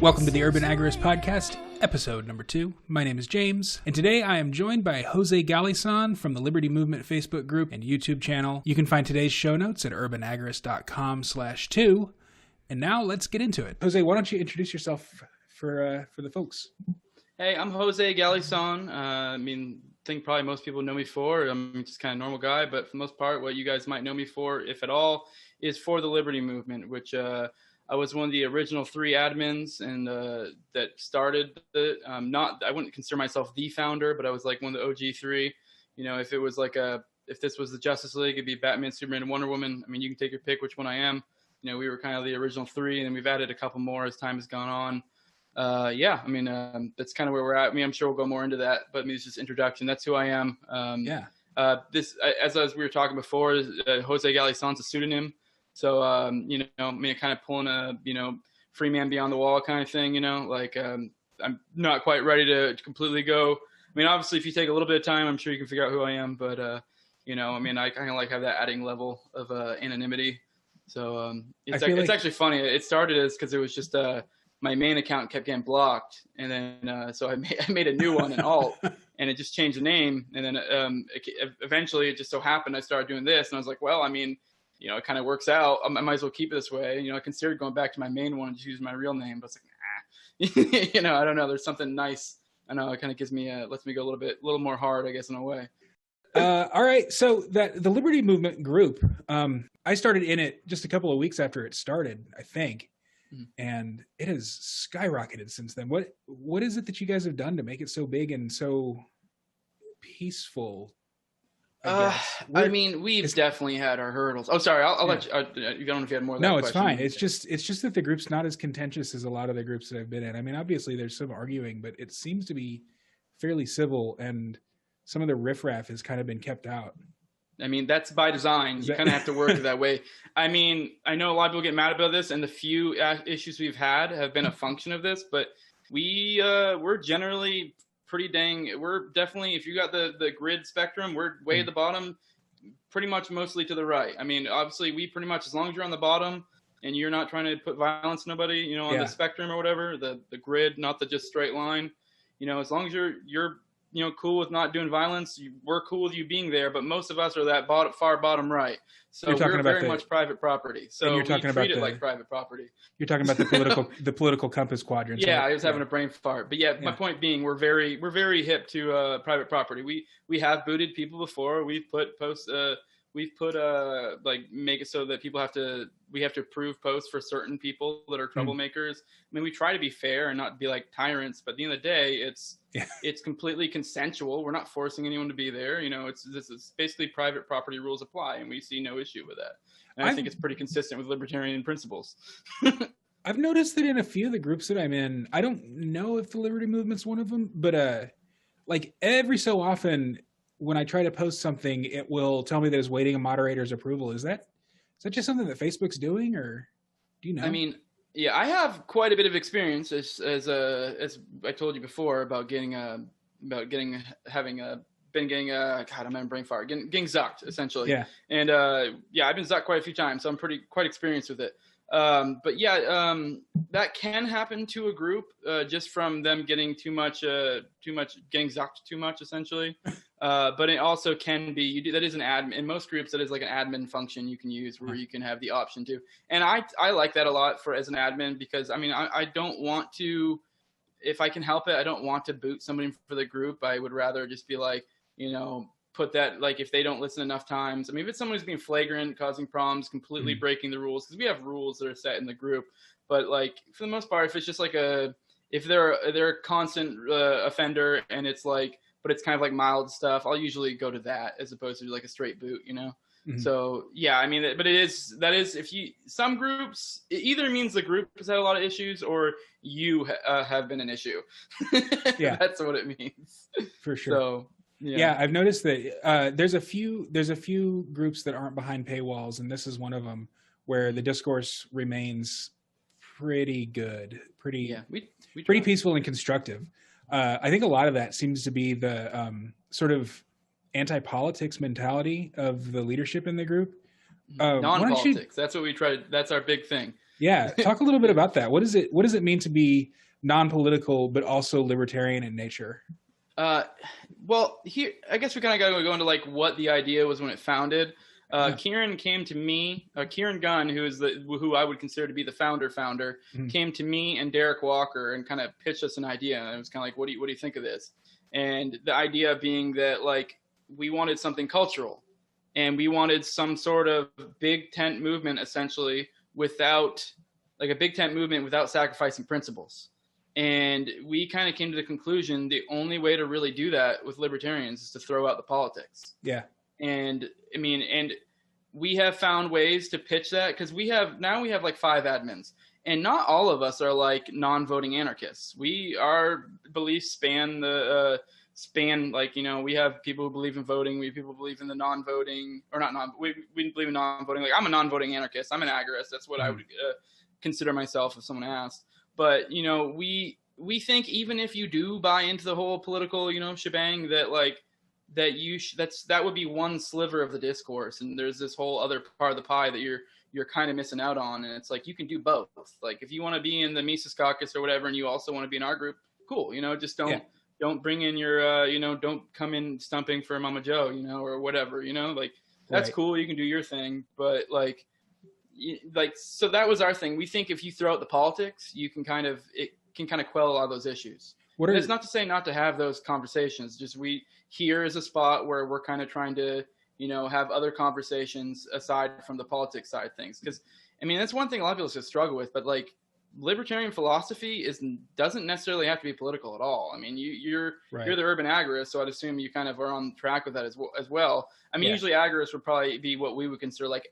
Welcome to the Urban Agorist Podcast, episode number 2. My name is James, and today I am joined by Jose Galison from the Liberty Movement Facebook group and YouTube channel. You can find today's show notes at urbanagorist.com/2. And now let's get into it. Jose, why don't you introduce yourself for the folks? Hey, I'm Jose Galison. I think probably most people know me for. I'm just kind of a normal guy, but for the most part, what you guys might know me for, if at all, is for the Liberty Movement, which I was one of the original 3 admins and that started it. I wouldn't consider myself the founder, but I was like one of the OG 3. You know, if it was if this was the Justice League, it'd be Batman, Superman, and Wonder Woman. I mean, you can take your pick which one I am. You know, we were kind of the original 3, and then we've added a couple more as time has gone on. That's kind of where we're at. I'm sure we'll go more into that, but it's just introduction. That's who I am. As we were talking before, Jose Galison's a pseudonym. So, kind of pulling a, free man beyond the wall kind of thing, I'm not quite ready to completely go. I mean, obviously, if you take a little bit of time, I'm sure you can figure out who I am. But, I kind of like have that adding level of anonymity. So it's actually funny. It started because it was just my main account kept getting blocked. And then so I made a new one in alt, and it just changed the name. And then eventually it just so happened I started doing this. And I was like, well, it kind of works out. I might as well keep it this way. I considered going back to my main one and just using my real name, but it's like, nah. I don't know. There's something nice. I know it kind of lets me go a little more hard, I guess, in a way. All right. So the Liberty Movement group, I started in it just a couple of weeks after it started, I think, and it has skyrocketed since then. What is it that you guys have done to make it so big and so peaceful? We've definitely had our hurdles. Oh, sorry. I'll let you. I don't know if you had more than that. No, it's fine. It's just that the group's not as contentious as a lot of the groups that I've been in. I mean, obviously there's some arguing, but it seems to be fairly civil, and some of the riffraff has kind of been kept out. That's by design. You kind of have to work that way. I know a lot of people get mad about this, and the few issues we've had have been a function of this, but we're generally we're definitely, if you got the grid spectrum, we're way at the bottom, pretty much mostly to the right. Obviously we pretty much, as long as you're on the bottom and you're not trying to put violence on nobody, on the spectrum or whatever, the grid, not the just straight line, as long as you're cool with not doing violence, we're cool with you being there, but most of us are that far bottom right. So we're very much private property. So we treat it like private property. You're talking about the political compass quadrant. Yeah, I was having a brain fart. But my point being, we're very hip to private property. We have booted people before. We've put posts. Make it so that we have to approve posts for certain people that are troublemakers. We try to be fair and not be like tyrants, but at the end of the day, it's completely consensual. We're not forcing anyone to be there. It's basically private property rules apply, and we see no issue with that. And I think it's pretty consistent with libertarian principles. I've noticed that in a few of the groups that I'm in, I don't know if the Liberty Movement's one of them, but every so often when I try to post something, it will tell me that it's waiting a moderator's approval. Is that just something that Facebook's doing, or do you know? I have quite a bit of experience as I told you before about getting I'm in brain fart, getting zucked essentially. Yeah. And I've been zucked quite a few times, so I'm quite experienced with it. That can happen to a group just from them getting getting zucked too much essentially. But it also can be, that is an admin. In most groups, that is like an admin function you can use where you can have the option to. And I like that a lot as an admin, because I don't want to, if I can help it, I don't want to boot somebody for the group. I would rather just be like, put that, like, if they don't listen enough times. If it's someone who's being flagrant, causing problems, completely breaking the rules, because we have rules that are set in the group. But for the most part, if it's just if they're a constant offender and it's but it's kind of mild stuff, I'll usually go to that as opposed to a straight boot, So but that is some groups, it either means the group has had a lot of issues or you have been an issue. Yeah, that's what it means. For sure. So yeah, I've noticed that there's a few groups that aren't behind paywalls, and this is one of them, where the discourse remains pretty good, pretty peaceful and constructive. I think a lot of that seems to be the sort of anti-politics mentality of the leadership in the group. Non-politics. That's what we try. That's our big thing. Yeah, talk a little bit about that. What does it mean to be non-political but also libertarian in nature? Well, here I guess we kind of got to go into like what the idea was when it founded. Kieran came to me. Kieran Gunn, who I would consider to be the founder, came to me and Derek Walker and kind of pitched us an idea. And it was kind of like, what do you think of this? And the idea being that like we wanted something cultural, and we wanted some sort of big tent movement, essentially, without sacrificing principles. And we kind of came to the conclusion the only way to really do that with libertarians is to throw out the politics. Yeah. And I mean, and we have found ways to pitch that because we have like 5 admins, and not all of us are like non-voting anarchists. Our beliefs span like, you know, we have people who believe in voting. We have people who believe in the non-voting or not non. We believe in non-voting. Like I'm a non-voting anarchist. I'm an agorist. That's what I would consider myself if someone asked. But, you know, we think even if you do buy into the whole political, you know, shebang, that like that would be one sliver of the discourse, and there's this whole other part of the pie that you're kind of missing out on. And it's like you can do both. Like if you want to be in the Mises Caucus or whatever, and you also want to be in our group, cool. You know, just don't bring in your you know, don't come in stumping for Mama Joe, you know, or whatever. You know, like that's cool. You can do your thing, but like so that was our thing. We think if you throw out the politics, it can kind of quell a lot of those issues. It's not to say not to have those conversations. Just here is a spot where we're kind of trying to, you know, have other conversations aside from the politics side of things. Because I mean, that's one thing a lot of people just struggle with. But like libertarian philosophy doesn't necessarily have to be political at all. I mean, you're the urban agorist, so I'd assume you kind of are on track with that as well. I mean, usually agorists would probably be what we would consider like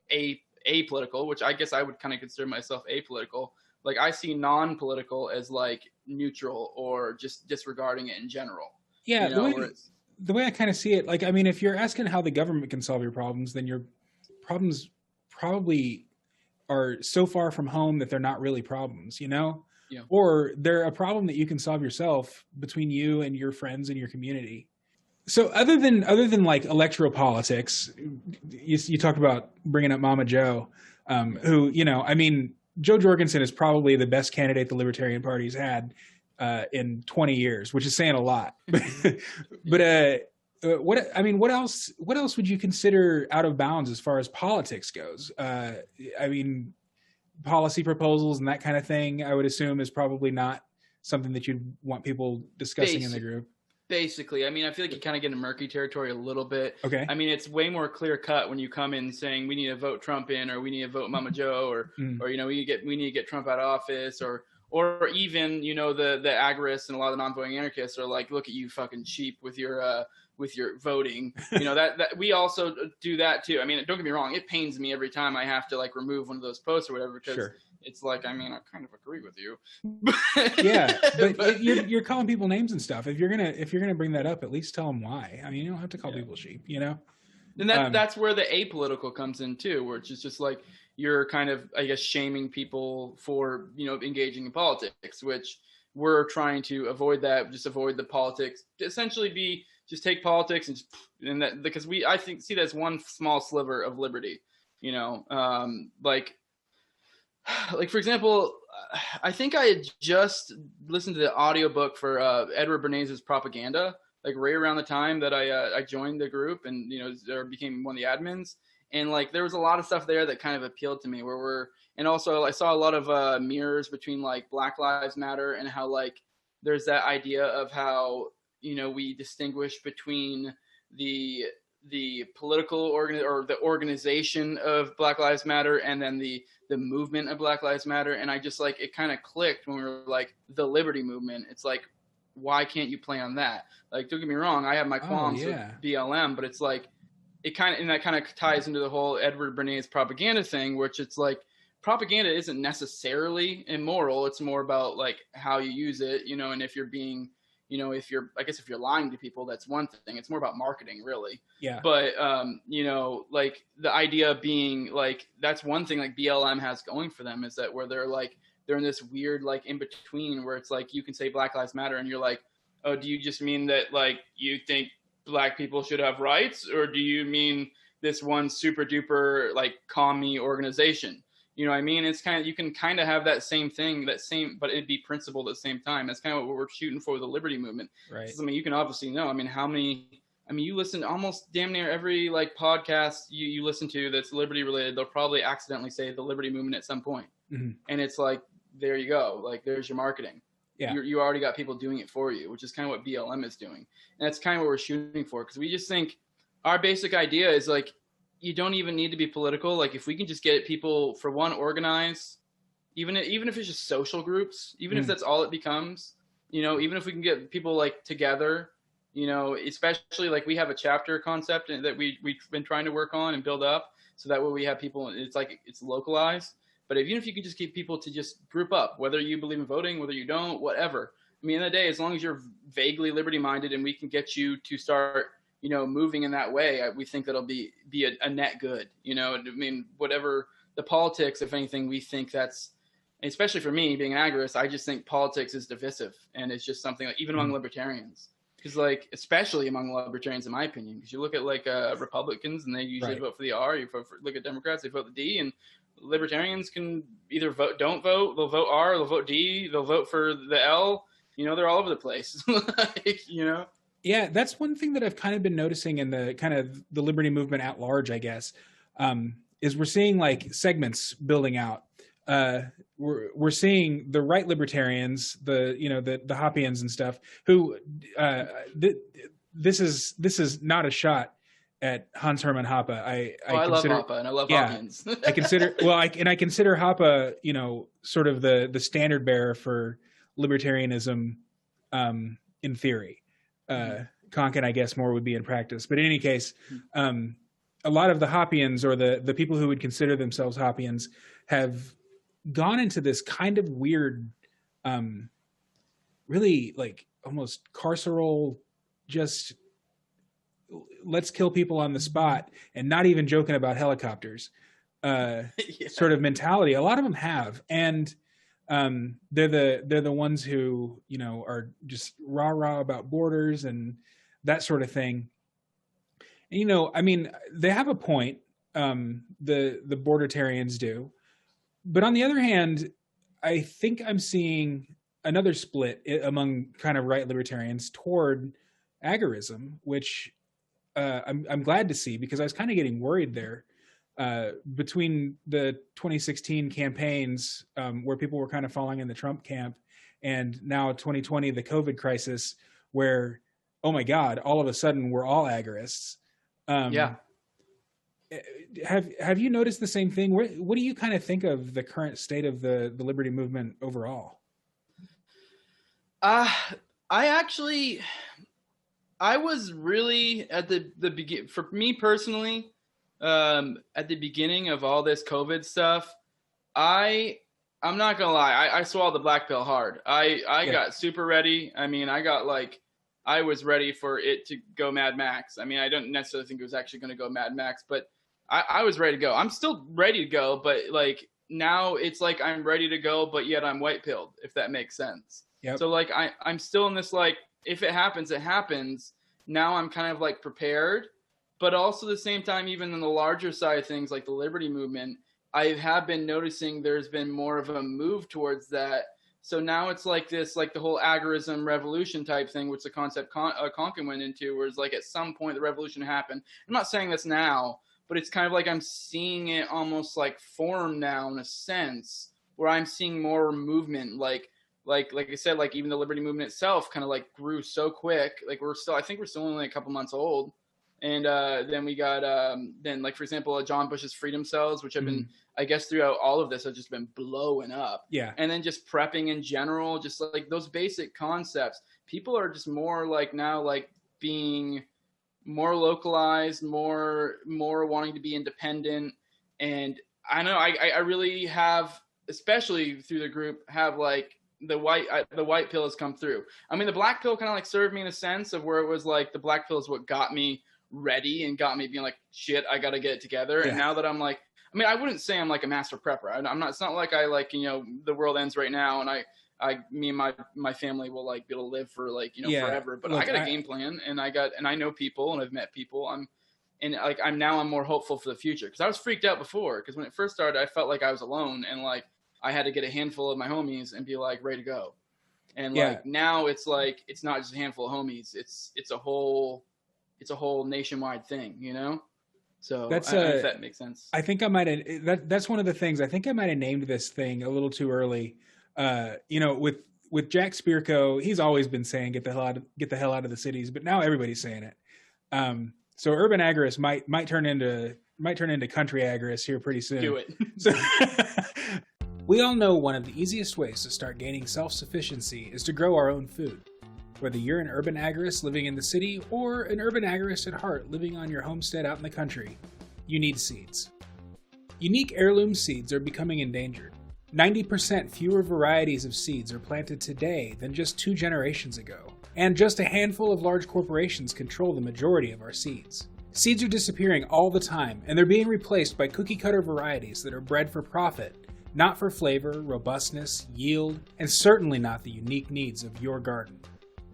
apolitical, which I guess I would kind of consider myself apolitical. Like I see non-political as like neutral or just disregarding it in general. Yeah, you know, the way I kind of see it, like, I mean, if you're asking how the government can solve your problems, then your problems probably are so far from home that they're not really problems, you know? Yeah. Or they're a problem that you can solve yourself between you and your friends and your community. So other than like electoral politics, you talked about bringing up Mama Joe, who, you know, I mean, Joe Jorgensen is probably the best candidate the Libertarian Party's had in 20 years, which is saying a lot. But what else would you consider out of bounds as far as politics goes? I mean, policy proposals and that kind of thing, I would assume, is probably not something that you'd want people discussing in the group. Basically, I mean, I feel like you kind of get into murky territory a little bit. Okay. I mean, it's way more clear cut when you come in saying we need to vote Trump in, or we need to vote Mama Joe, or you know, we need to get Trump out of office, or even, you know, the agorists and a lot of the non-voting anarchists are like, look at you fucking sheep with your voting. You know, that we also do that too. I mean, don't get me wrong, it pains me every time I have to like remove one of those posts or whatever, because it's like, I mean, I kind of agree with you. Yeah, but you're calling people names and stuff. If you're gonna bring that up, at least tell them why. I mean, you don't have to call people sheep, you know. And that's where the apolitical comes in too, where it's just like you're kind of, I guess, shaming people for, you know, engaging in politics, which we're trying to avoid that. Just avoid the politics. Essentially, just take politics and that, because I think see that as one small sliver of liberty, you know, like for example, I think I had just listened to the audiobook for Edward Bernays' Propaganda, like right around the time that I joined the group and, you know, or became one of the admins. And like there was a lot of stuff there that kind of appealed to me, and also I saw a lot of mirrors between like Black Lives Matter and how like there's that idea of how, you know, we distinguish between the political or the organization of Black Lives Matter and then the movement of Black Lives Matter. And I just like, it kind of clicked when we were like the liberty movement. It's like, why can't you play on that? Like, don't get me wrong, I have my qualms with BLM, but it's like, that kind of ties into the whole Edward Bernays propaganda thing, which it's like, propaganda isn't necessarily immoral. It's more about like how you use it, you know, and if you're being, you know, if you're lying to people, that's one thing. It's more about marketing, really. Yeah. But, you know, like the idea being like, that's one thing like BLM has going for them, is that where they're in this weird, like in between where it's like, you can say Black Lives Matter and you're like, oh, do you just mean that like you think Black people should have rights? Or do you mean this one super duper like commie organization? You know what I mean? It's kind of, you can kind of have that same thing, but it'd be principled at the same time. That's kind of what we're shooting for with the liberty movement. Right. I mean, you can obviously know, I mean, you listen to almost damn near every like podcast you listen to that's liberty related, they'll probably accidentally say the liberty movement at some point. Mm-hmm. And it's like, there you go. Like, there's your marketing. Yeah. You already got people doing it for you, which is kind of what BLM is doing. And that's kind of what we're shooting for. Cause we just think our basic idea is like, you don't even need to be political. Like if we can just get people, for one, organized, even if it's just social groups, even if that's all it becomes, you know, even if we can get people like together, you know, especially like we have a chapter concept that we've been trying to work on and build up. So that way we have people, it's localized. But even if you can just get people to just group up, whether you believe in voting, whether you don't, whatever. I mean, in the day, as long as you're vaguely liberty minded and we can get you to start, you know, moving in that way, we think that'll be a net good. You know, I mean, whatever the politics, if anything, we think that's, especially for me being an agorist, I just think politics is divisive, and it's just something like even among libertarians, because like especially among libertarians, in my opinion, because you look at like Republicans and they usually vote for the R. You look at Democrats, they vote the D, and libertarians can either don't vote, they'll vote R, they'll vote D, they'll vote for the L. You know, they're all over the place. Like, you know. Yeah, that's one thing that I've kind of been noticing in the kind of the liberty movement at large, I guess, is we're seeing like segments building out. We're seeing the right libertarians, the Hoppians and stuff, who this is not a shot at Hans Hermann Hoppe. I love Hoppe and I love Hoppians. I consider Hoppe, you know, sort of the standard bearer for libertarianism in theory. Konkin, I guess, more would be in practice. But in any case, a lot of the Hoppians, or the people who would consider themselves Hoppians, have gone into this kind of weird, really like almost carceral, just let's kill people on the spot and not even joking about helicopters sort of mentality. A lot of them have. And they're the ones who, you know, are just rah about borders and that sort of thing. And, you know, I mean, they have a point. The bordertarians do, but on the other hand, I think I'm seeing another split among kind of right libertarians toward agorism, which I'm glad to see, because I was kind of getting worried there. Between the 2016 campaigns, where people were kind of falling in the Trump camp, and now 2020, the COVID crisis, where, oh my God, all of a sudden we're all agorists. Yeah. Have you noticed the same thing? What do you kind of think of the current state of the liberty movement overall? I was really at the begin, for me personally, at the beginning of all this COVID stuff, I'm not gonna lie, I swallowed the black pill hard. I got super ready. I mean, I was ready for it to go Mad Max. I mean, I don't necessarily think it was actually going to go Mad Max, but I was ready to go. I'm still ready to go, but like now it's like I'm ready to go, but yet I'm white pilled, if that makes sense. Yep. So like I'm still in this, like, if it happens, it happens. Now I'm kind of like prepared, but also at the same time, even in the larger side of things, like the liberty movement, I have been noticing there's been more of a move towards that. So now it's like this, like the whole agorism revolution type thing, which the concept Konkin went into, where it's like at some point the revolution happened. I'm not saying that's now, but it's kind of like I'm seeing it almost like form now in a sense, where I'm seeing more movement, like I said, like even the liberty movement itself kind of like grew so quick. Like I think we're still only a couple months old. And then we got, then like, for example, John Bush's freedom cells, which have been, I guess throughout all of this, have just been blowing up. Yeah. And then just prepping in general, just like those basic concepts. People are just more like now, like being more localized, more wanting to be independent. And I know I really have, especially through the group, have like the white pill has come through. I mean, the black pill kind of like served me in a sense of where it was like the black pill is what got me ready and got me being like, shit, I got to get it together. Yeah. And now that I'm like, I mean, I wouldn't say I'm like a master prepper. I'm not, it's not like I like, you know, the world ends right now and me and my family will like be able to live for like, you know, forever, but I got a game plan and I know people and I've met people. And like I'm more hopeful for the future, because I was freaked out before, because when it first started I felt like I was alone, and like I had to get a handful of my homies and be like ready to go. And like now it's like it's not just a handful of homies, it's a whole nationwide thing, you know. So that's if that makes sense. I think I might have that's one of the things. I think I might have named this thing a little too early. You know, with Jack Spirko, he's always been saying get the hell out of the cities, but now everybody's saying it. So urban agorist might turn into country agorist here pretty soon. Do it. So, we all know one of the easiest ways to start gaining self-sufficiency is to grow our own food. Whether you're an urban agorist living in the city or an urban agorist at heart living on your homestead out in the country, you need seeds. Unique heirloom seeds are becoming endangered. 90% fewer varieties of seeds are planted today than just 2 generations ago, and just a handful of large corporations control the majority of our seeds. Seeds are disappearing all the time, and they're being replaced by cookie-cutter varieties that are bred for profit, not for flavor, robustness, yield, and certainly not the unique needs of your garden.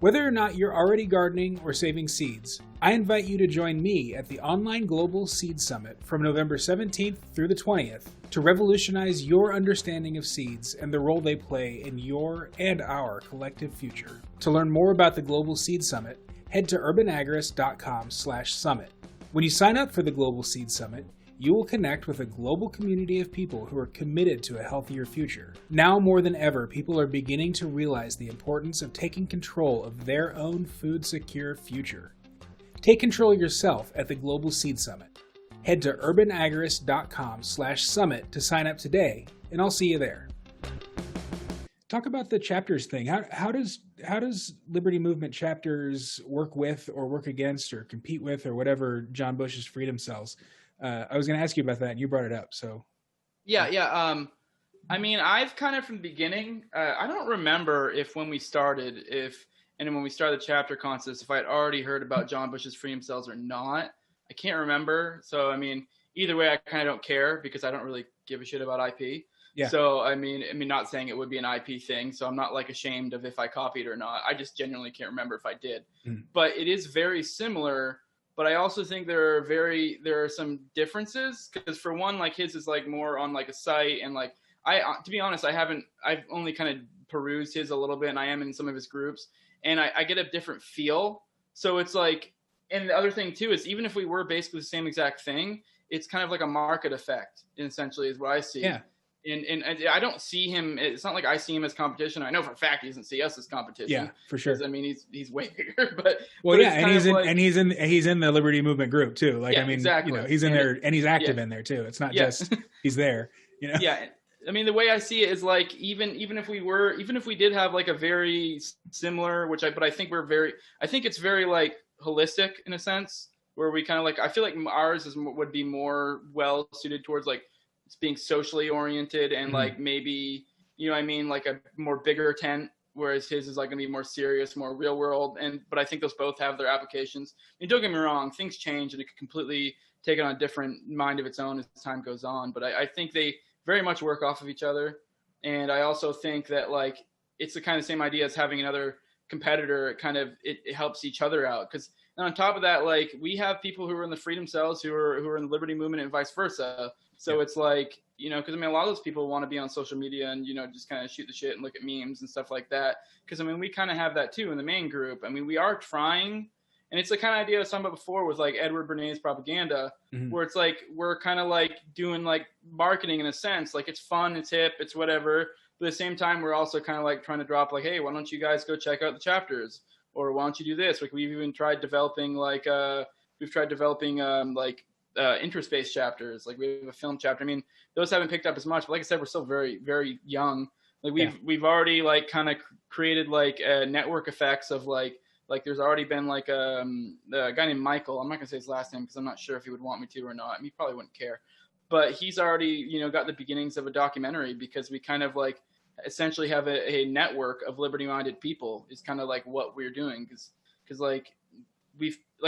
Whether or not you're already gardening or saving seeds, I invite you to join me at the online Global Seed Summit from November 17th through the 20th to revolutionize your understanding of seeds and the role they play in your and our collective future. To learn more about the Global Seed Summit, head to urbanagorist.com/summit. When you sign up for the Global Seed Summit, you will connect with a global community of people who are committed to a healthier future. Now more than ever, people are beginning to realize the importance of taking control of their own food-secure future. Take control yourself at the Global Seed Summit. Head to urbanagorist.com/summit to sign up today, and I'll see you there. Talk about the chapters thing. How does Liberty Movement chapters work with or work against or compete with or whatever John Bush's freedom cells? I was going to ask you about that, and you brought it up. So, yeah. I mean, I've kind of from the beginning. I don't remember if when we started, when we started the chapter concepts, if I had already heard about John Bush's freedom cells or not. I can't remember. So, I mean, either way, I kind of don't care because I don't really give a shit about IP. Yeah. So, I mean, not saying it would be an IP thing. So I'm not like ashamed of if I copied or not. I just genuinely can't remember if I did. But it is very similar. But I also think there are some differences, because for one, like his is like more on like a site, and like to be honest, I've only kind of perused his a little bit, and I am in some of his groups, and I get a different feel. So it's like, and the other thing too is even if we were basically the same exact thing, it's kind of like a market effect, essentially, is what I see. Yeah. And I don't see him. It's not like I see him as competition. I know for a fact he doesn't see us as competition. Yeah, for sure. I mean, he's way bigger. But he's in the Liberty Movement group too. Like, yeah, I mean, exactly. You know, he's in there and he's active in there too. It's not just he's there. You know. Yeah. I mean, the way I see it is like even if we did have like a very similar, but I think it's very like holistic in a sense, where we kind of like, I feel like ours would be more well suited towards like being socially oriented and like maybe, you know what I mean, like a more bigger tent, whereas his is like gonna be more serious, more real world. But I think those both have their applications. I mean, don't get me wrong, things change and it could completely take on a different mind of its own as time goes on. But I think they very much work off of each other. And I also think that like it's the kind of same idea as having another competitor. It helps each other out, because on top of that, like we have people who are in the freedom cells who are in the Liberty Movement and vice versa. So it's like, you know, because I mean, a lot of those people want to be on social media and, you know, just kind of shoot the shit and look at memes and stuff like that. Because I mean, we kind of have that too in the main group. I mean, we are trying, and it's the kind of idea I was talking about before with like Edward Bernays propaganda, where it's like we're kind of like doing like marketing in a sense. Like it's fun, it's hip, it's whatever. But at the same time, we're also kind of like trying to drop like, hey, why don't you guys go check out the chapters? Or why don't you do this? Like we've even tried developing interest-based chapters. Like we have a film chapter. I mean, those haven't picked up as much, but like I said, we're still very, very young. Like we've already like kind of created like network effects of like there's already been like a guy named Michael. I'm not gonna say his last name because I'm not sure if he would want me to or not. I mean, he probably wouldn't care, but he's already, you know, got the beginnings of a documentary, because we kind of like essentially have a network of liberty-minded people is kind of like what we're doing. Because like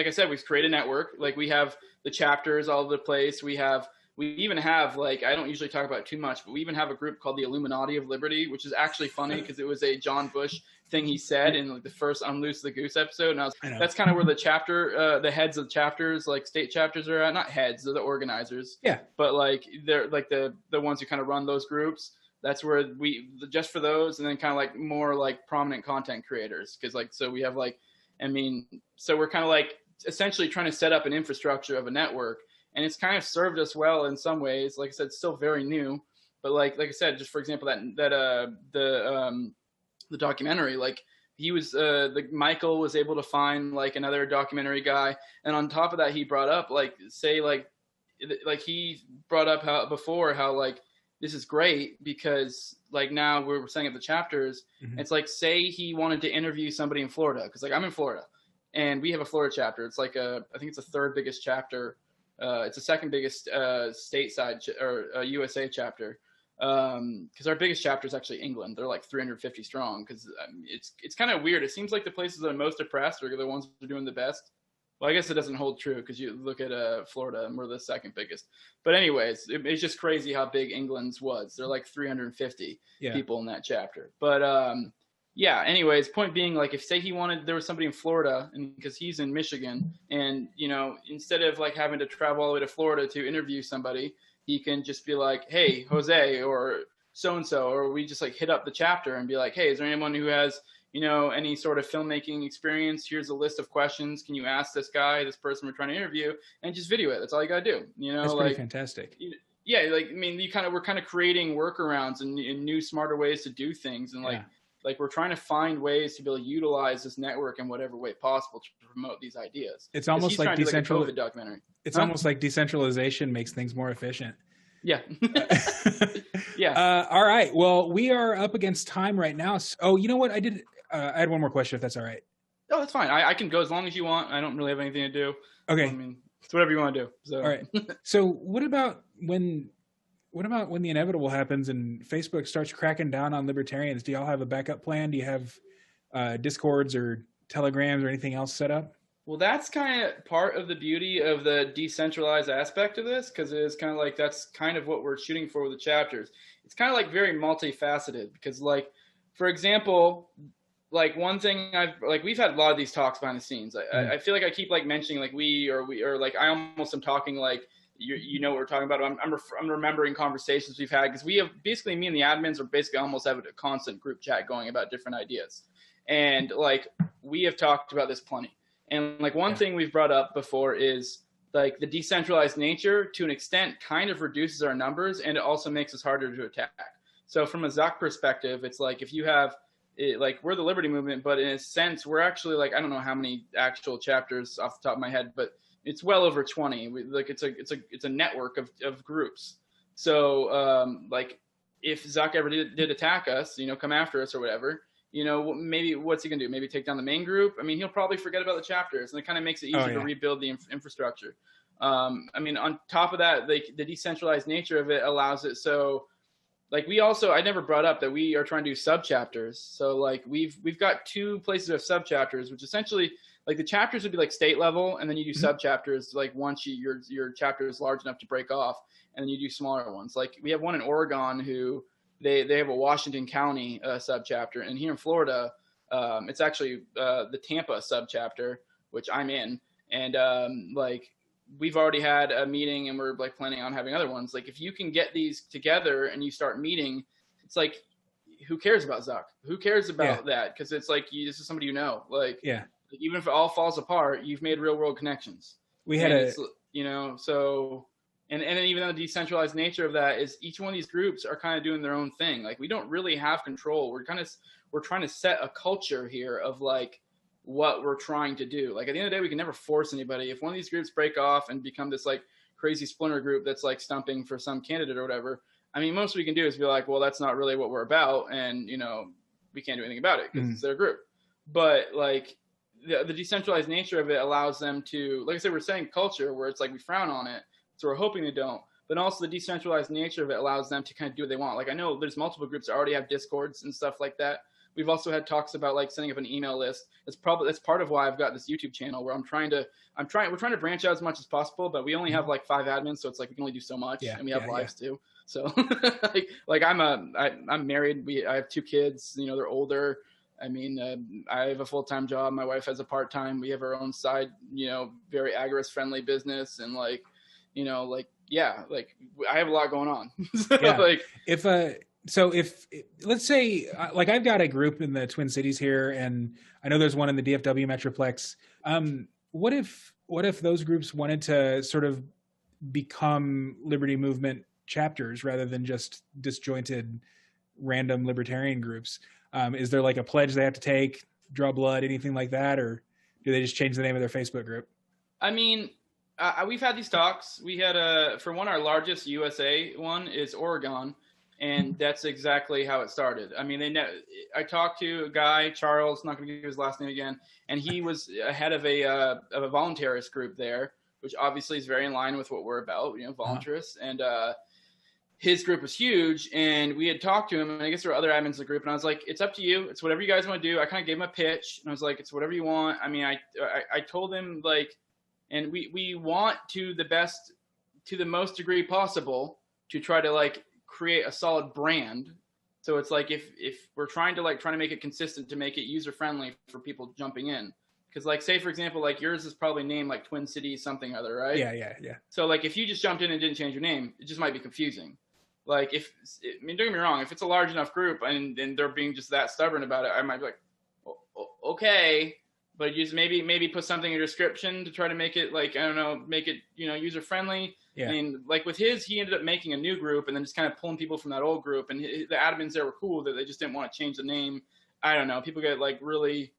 I said, we've created a network. Like we have the chapters all over the place. We have We even have, like, I don't usually talk about it too much, but we even have a group called the Illuminati of Liberty, which is actually funny because it was a John Bush thing he said in like the first Unloose the Goose episode. And that's kind of where the chapter, the heads of chapters, like state chapters are at. Not heads, they're the organizers. Yeah. But like they're like the ones who kind of run those groups. That's where just for those, and then kind of like more like prominent content creators. Because like, so we have like, so we're kind of like essentially trying to set up an infrastructure of a network. And it's kind of served us well in some ways. Like I said, it's still very new, but like I said, just for example, the documentary, like he was, Michael was able to find like another documentary guy, and on top of that, he brought up like he brought up how like this is great because like now we're setting up the chapters. Mm-hmm. It's like say he wanted to interview somebody in Florida, because like I'm in Florida, and we have a Florida chapter. It's like I think it's the third biggest chapter. It's the second biggest stateside or USA chapter, because our biggest chapter is actually England. They're like 350 strong. Because it's kind of weird. It seems like the places that are most oppressed are the ones that are doing the best. Well, I guess it doesn't hold true because you look at Florida and we're the second biggest. But anyways, it's just crazy how big England's was. They're like 350 people in that chapter. But yeah, anyways, point being, like, if say there was somebody in Florida, and because he's in Michigan, and, you know, instead of like having to travel all the way to Florida to interview somebody, he can just be like, hey, Jose or so-and-so, or we just like hit up the chapter and be like, hey, is there anyone who has, you know, any sort of filmmaking experience? Here's a list of questions. Can you ask this person we're trying to interview, and just video it? That's all you got to do. You know, that's pretty fantastic. Yeah. Like, I mean, we're kind of creating workarounds and new, smarter ways to do things. And like we're trying to find ways to be able to utilize this network in whatever way possible to promote these ideas. It's almost like decentralization. Documentary. It's almost like decentralization makes things more efficient. Yeah. Yeah. All right. Well, we are up against time right now. So, you know what? I had one more question, if that's all right. Oh, that's fine. I can go as long as you want. I don't really have anything to do. Okay. I mean, it's whatever you want to do. So. All right. So what about when the inevitable happens and Facebook starts cracking down on libertarians? Do y'all have a backup plan? Do you have Discords or Telegrams or anything else set up? Well, that's kind of part of the beauty of the decentralized aspect of this, because it is kind of like that's kind of what we're shooting for with the chapters. It's kind of like very multifaceted, because like, for example, like one thing we've had a lot of these talks behind the scenes. I feel like I keep like mentioning like we or like I almost am talking like you know what we're talking about. I'm remembering conversations we've had, because we have basically, me and the admins are basically almost have a constant group chat going about different ideas, and like we have talked about this plenty. And like one thing we've brought up before is like the decentralized nature to an extent kind of reduces our numbers, and it also makes us harder to attack. So from a Zuck perspective, it's like if you have like we're the Liberty Movement, but in a sense we're actually like, I don't know how many actual chapters off the top of my head, but it's well over 20. It's a network of groups. So like if Zuck ever did attack us, you know, come after us or whatever, you know, maybe what's he gonna do? Maybe take down the main group? I mean, he'll probably forget about the chapters, and it kind of makes it easier to rebuild the infrastructure. I mean, on top of that, like the decentralized nature of it allows it so. Like I never brought up that we are trying to do sub chapters. So like we've got 2 places of sub chapters, which essentially like the chapters would be like state level, and then you do sub chapters like once your chapter is large enough to break off, and then you do smaller ones. Like we have one in Oregon who they have a Washington County sub chapter, and here in Florida, it's actually the Tampa sub chapter, which I'm in, and like. We've already had a meeting, and we're like planning on having other ones. Like if you can get these together and you start meeting, it's like, who cares about Zuck? Who cares about that? Because it's like this is somebody you know. Like even if it all falls apart, you've made real world connections. We had so and then even the decentralized nature of that is each one of these groups are kind of doing their own thing. Like we don't really have control. We're trying to set a culture here of like what we're trying to do. Like at the end of the day, we can never force anybody. If one of these groups break off and become this like crazy splinter group that's like stumping for some candidate or whatever, I mean, most we can do is be like, well, that's not really what we're about, and you know, we can't do anything about it because it's their group. But like the decentralized nature of it allows them to, like I said, we're saying culture where it's like we frown on it, so we're hoping they don't. But also the decentralized nature of it allows them to kind of do what they want. Like I know there's multiple groups that already have Discords and stuff like that. We've also had talks about like setting up an email list. That's part of why I've got this YouTube channel where we're trying to branch out as much as possible, but we only have like 5 admins, so it's like we can only do so much, and we have lives too. So like I'm married. I have 2 kids. You know, they're older. I mean, I have a full-time job. My wife has a part-time. We have our own side, you know, very agorist-friendly business, and like, you know, like like I have a lot going on. So, like if let's say like I've got a group in the Twin Cities here, and I know there's one in the DFW Metroplex. What if those groups wanted to sort of become Liberty Movement chapters rather than just disjointed random libertarian groups? Is there like a pledge they have to take, draw blood, anything like that, or do they just change the name of their Facebook group? I mean, we've had these talks. We had for one, our largest USA one is Oregon, and that's exactly how it started. I mean, I talked to a guy, Charles, not going to give his last name again, and he was head of a voluntarist group there, which obviously is very in line with what we're about, you know, voluntarists. And his group was huge, and we had talked to him, and I guess there were other admins of the group, and I was like, it's up to you. It's whatever you guys want to do. I kind of gave him a pitch, and I was like, it's whatever you want. I mean, I told him, like, and we want to the most degree possible to try to, like, create a solid brand. So it's like if we're trying to make it consistent to make it user-friendly for people jumping in. Because, like, say, for example, like, yours is probably named, like, Twin Cities something other, right? Yeah. So, like, if you just jumped in and didn't change your name, it just might be confusing. Like, don't get me wrong, if it's a large enough group and they're being just that stubborn about it, I might be like, okay, but just maybe put something in your description to try to make it, like, I don't know, make it, you know, user-friendly. Yeah. I mean, like, with he ended up making a new group and then just kind of pulling people from that old group, and the admins there were cool that they just didn't want to change the name. I don't know. People get, like, really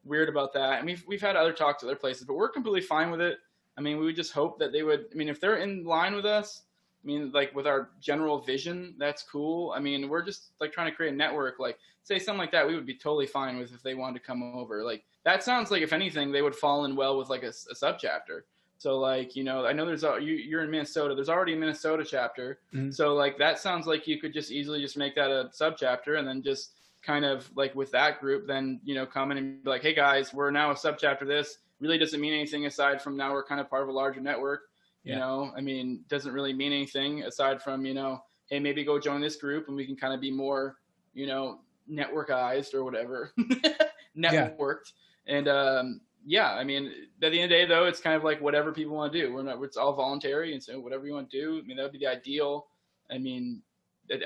weird about that. And we've had other talks at other places, but we're completely fine with it. I mean, we would just hope that they would, I mean, if they're in line with us, I mean, like, with our general vision, that's cool. I mean, we're just, like, trying to create a network. Like, say something like that, we would be totally fine with if they wanted to come over. Like, that sounds like, if anything, they would fall in well with, like, a subchapter. So, like, you know, I know you're in Minnesota. There's already a Minnesota chapter. Mm-hmm. So, like, that sounds like you could just easily just make that a subchapter, and then just kind of, like, with that group, then, you know, come in and be like, hey, guys, we're now a subchapter. This really doesn't mean anything aside from now we're kind of part of a larger network. You know, I mean, doesn't really mean anything aside from, you know, hey, maybe go join this group and we can kind of be more, you know, networkized or whatever, networked. And, I mean, at the end of the day, though, it's kind of like whatever people want to do. It's all voluntary. And so whatever you want to do, I mean, that would be the ideal. I mean,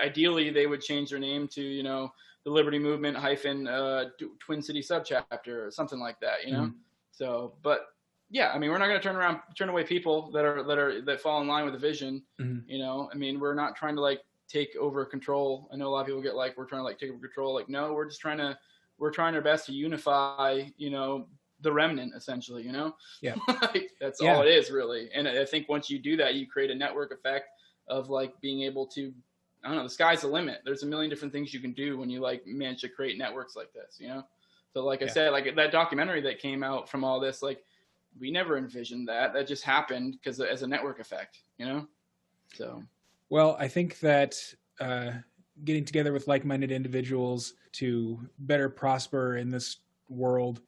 ideally, they would change their name to, you know, the Liberty Movement - Twin City subchapter or something like that, you know? Mm-hmm. So, but yeah, I mean, we're not going to turn away people that fall in line with the vision. Mm-hmm. You know, I mean, we're not trying to, like, take over control. I know a lot of people get like, we're trying to, like, take over control. Like, no, we're trying our best to unify, you know, the remnant, essentially, you know? Yeah. Like, that's all it is, really. And I think once you do that, you create a network effect of, like, being able to, I don't know, the sky's the limit. There's a million different things you can do when you, like, manage to create networks like this, you know? So, like I said, like, that documentary that came out from all this, like, we never envisioned that. That just happened because as a network effect, you know? So. Well, I think that getting together with like-minded individuals to better prosper in this world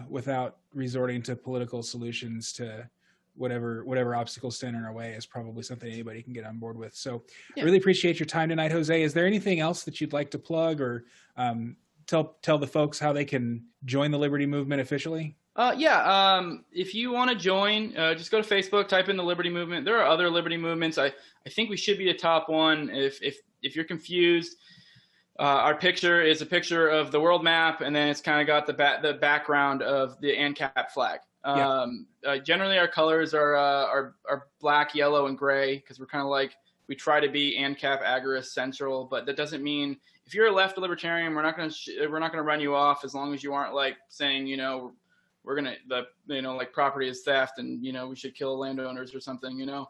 without resorting to political solutions to whatever obstacles stand in our way is probably something anybody can get on board with. So I really appreciate your time tonight, Jose. Is there anything else that you'd like to plug or tell the folks how they can join the Liberty Movement officially? If you want to join, just go to Facebook, type in the Liberty Movement. There are other Liberty movements. I think we should be the top one. If you're confused, our picture is a picture of the world map, and then it's kind of got the background of the ANCAP flag. Generally, our colors are black, yellow, and gray because we're kind of like, we try to be ANCAP agorist central, but that doesn't mean if you're a left libertarian, we're not gonna run you off as long as you aren't, like, saying, you know, we're going to, you know, like, property is theft and, you know, we should kill landowners or something, you know?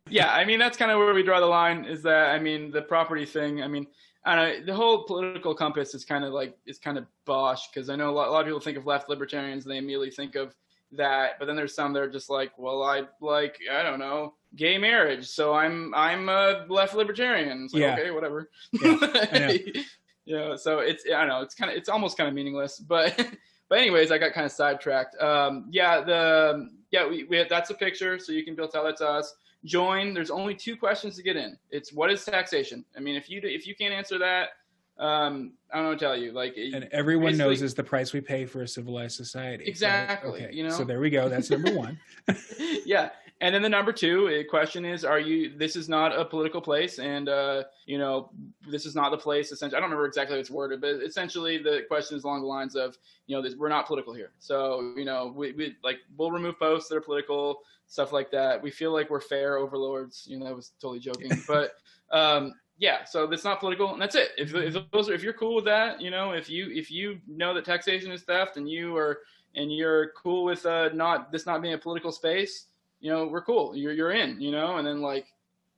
Yeah, I mean, that's kind of where we draw the line is that, I mean, the property thing, I mean, I don't know, the whole political compass is kind of bosh because I know a lot of people think of left libertarians and they immediately think of that, but then there's some that are just like, well, I don't know, gay marriage, so I'm a left libertarian. It's like, okay, whatever. Yeah, I know. So I don't know, it's almost kind of meaningless, but anyways, I got kind of sidetracked. We that's a picture, so you can be able to tell that's us. Join. There's only 2 questions to get in. It's what is taxation? I mean, if you can't answer that, I don't know what to tell you. And everyone knows is the price we pay for a civilized society. Exactly. Right? Okay. So there we go. That's number 1. Yeah. And then the number 2 question is, this is not a political place, and this is not the place. Essentially, I don't remember exactly how it's worded, but essentially the question is along the lines of, we're not political here. So, we'll remove posts that are political, stuff like that. We feel like we're fair overlords. I was totally joking, but so it's not political, and that's it. If you're cool with that, if you know that taxation is theft, and you're cool with not being a political space, we're cool. You're in, and then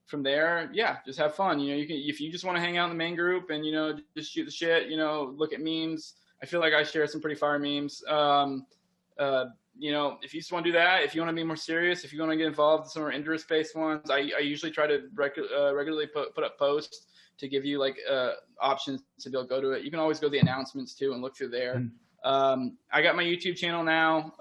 from there, just have fun. You can, if you just want to hang out in the main group and just shoot the shit, look at memes. I feel like I share some pretty fire memes. If you just want to do that, if you want to be more serious, if you want to get involved in some more interest-based ones, I usually try to regularly put up posts to give you options to be able to go to it. You can always go to the announcements too and look through there. I got my YouTube channel now,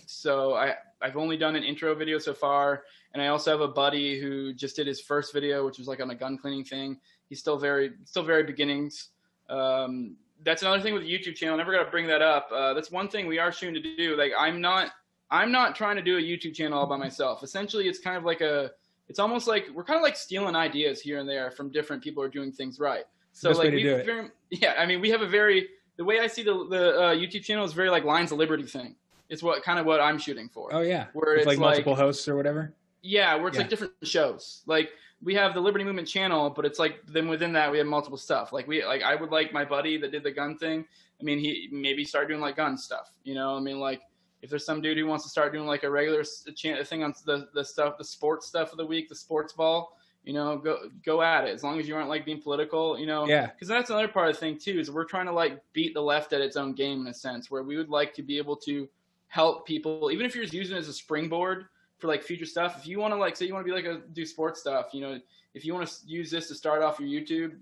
so I've only done an intro video so far, and I also have a buddy who just did his first video, which was on a gun cleaning thing. He's still very beginnings. That's another thing with the YouTube channel. I never got to bring that up. That's one thing we are shooting to do. I'm not trying to do a YouTube channel all by myself. Essentially, it's kind of it's almost like we're kind of stealing ideas here and there from different people who are doing things right. So we have the way I see the YouTube channel is very Lines of Liberty thing. It's what I'm shooting for. Oh yeah. Where it's multiple hosts or whatever. Yeah, where it's different shows. We have the Liberty Movement channel, but it's then within that we have multiple stuff. I would like my buddy that did the gun thing. I mean, he maybe start doing gun stuff. If there's some dude who wants to start doing a regular thing on the sports stuff of the week, the sports ball, go at it. As long as you aren't being political, Yeah. Because that's another part of the thing too, is we're trying to beat the left at its own game in a sense, where we would like to be able to help people, even if you're just using it as a springboard for future stuff. If you want to say you want to be do sports stuff, if you want to use this to start off your YouTube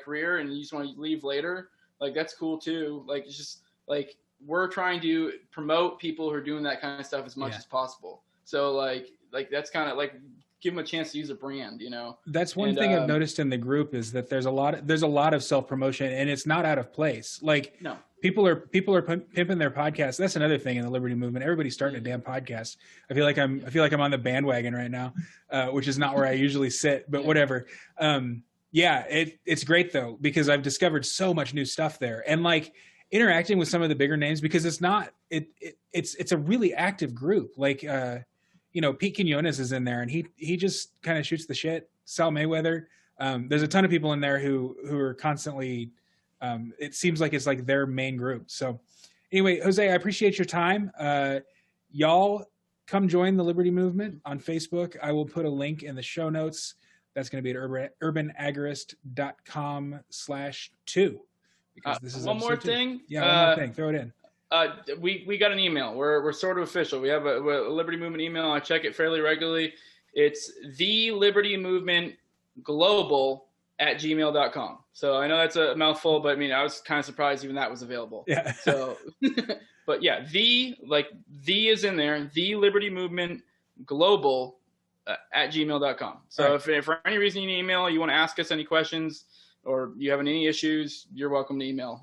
career and you just want to leave later, that's cool too. It's just we're trying to promote people who are doing that kind of stuff as much as possible. So that's kind of give them a chance to use a brand, That's one thing I've noticed in the group is that there's a lot of self-promotion, and it's not out of place. No. People are pimping their podcasts. That's another thing in the Liberty Movement. Everybody's starting a damn podcast. I feel like I'm on the bandwagon right now, which is not where I usually sit, but whatever. It's great though, because I've discovered so much new stuff there, and interacting with some of the bigger names, because it's a really active group. Pete Quinones is in there, and he just kind of shoots the shit. Sal Mayweather. There's a ton of people in there who are constantly. It seems like it's their main group. So anyway, Jose, I appreciate your time. Y'all come join the Liberty Movement on Facebook. I will put a link in the show notes. That's going to be at urbanagorist.com/2. Because this is one more thing. Yeah, one more thing. Throw it in. We got an email. We're sort of official. We have a Liberty Movement email. I check it fairly regularly. It's the Liberty Movement Global @gmail.com. So I know that's a mouthful, but I was kind of surprised even that was available. Yeah. So, but yeah, the is in there. The Liberty Movement Global @gmail.com. So if for any reason you need an email, you want to ask us any questions, or you have any issues, you're welcome to email.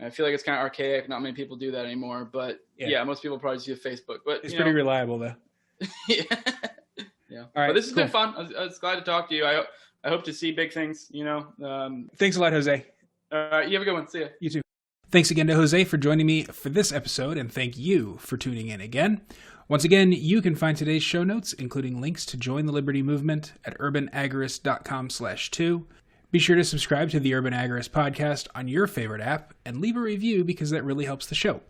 I feel like it's kind of archaic. Not many people do that anymore, but most people probably just use Facebook. But it's pretty reliable though. Yeah. All right. But this has been fun. I was glad to talk to you. I hope to see big things, Thanks a lot, Jose. All right. You have a good one. See ya. You too. Thanks again to Jose for joining me for this episode, and thank you for tuning in again. Once again, you can find today's show notes, including links to join the Liberty Movement at urbanagorist.com/2. Be sure to subscribe to the Urban Agorist podcast on your favorite app and leave a review, because that really helps the show.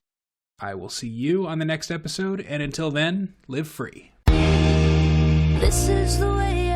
I will see you on the next episode, and until then, live free. This is the way